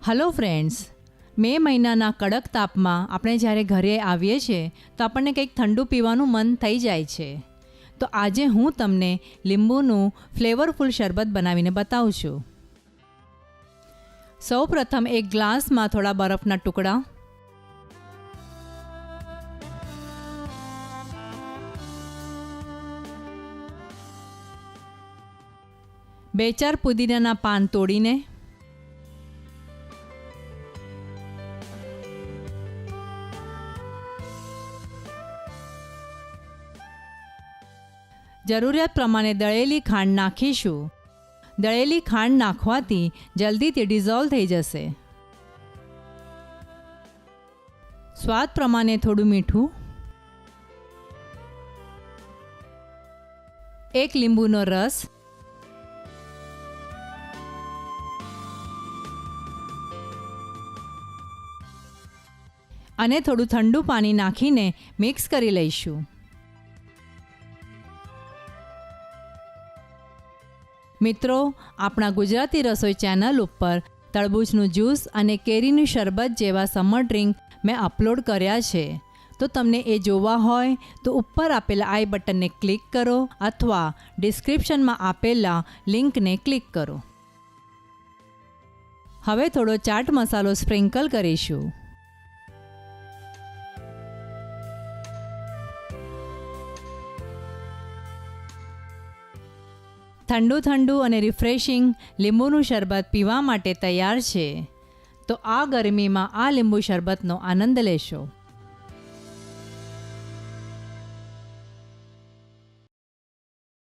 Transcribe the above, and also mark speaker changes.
Speaker 1: Hello friends, મે મહિનાના કડક તાપમાં આપણે જ્યારે ઘરે આવીએ છીએ તો આપણને કંઈક ઠંડુ પીવાનું મન થઈ જાય છે. તો આજે હું તમને લીંબુનું ફ્લેવરફુલ શરબત બનાવીને બતાવું છું. સૌપ્રથમ એક ગ્લાસમાં થોડા બરફના ટુકડા, બે ચાર પુદીનાના પાન તોડીને, જરૂરિયાત પ્રમાણે દળેલી ખાંડ નાખીશું. દળેલી ખાંડ નાખવાથી જલ્દીથી ડિઝોલ્વ થઈ જશે. સ્વાદ પ્રમાણે થોડું મીઠું, એક લીંબુનો રસ, અને થોડું ઠંડુ પાણી નાખીને મિક્સ કરી લઈશું. મિત્રો, આપણા ગુજરાતી રસોઈ ચેનલ ઉપર તરબૂચનું જ્યુસ અને કેરીનું શરબત જેવા સમર ડ્રિંક મેં અપલોડ કર્યા છે. તો તમને એ જોવા હોય તો ઉપર આપેલા આઈ બટનને ક્લિક કરો અથવા ડિસ્ક્રિપ્શનમાં આપેલા લિંકને ક્લિક કરો. હવે થોડો ચાટ મસાલો સ્પ્રિંકલ કરીશું. ઠંડુ ઠંડુ અને રિફ્રેશિંગ લીંબુનું શરબત પીવા માટે તૈયાર છે. તો આ ગરમીમાં આ લીંબુ શરબતનો આનંદ લેશો.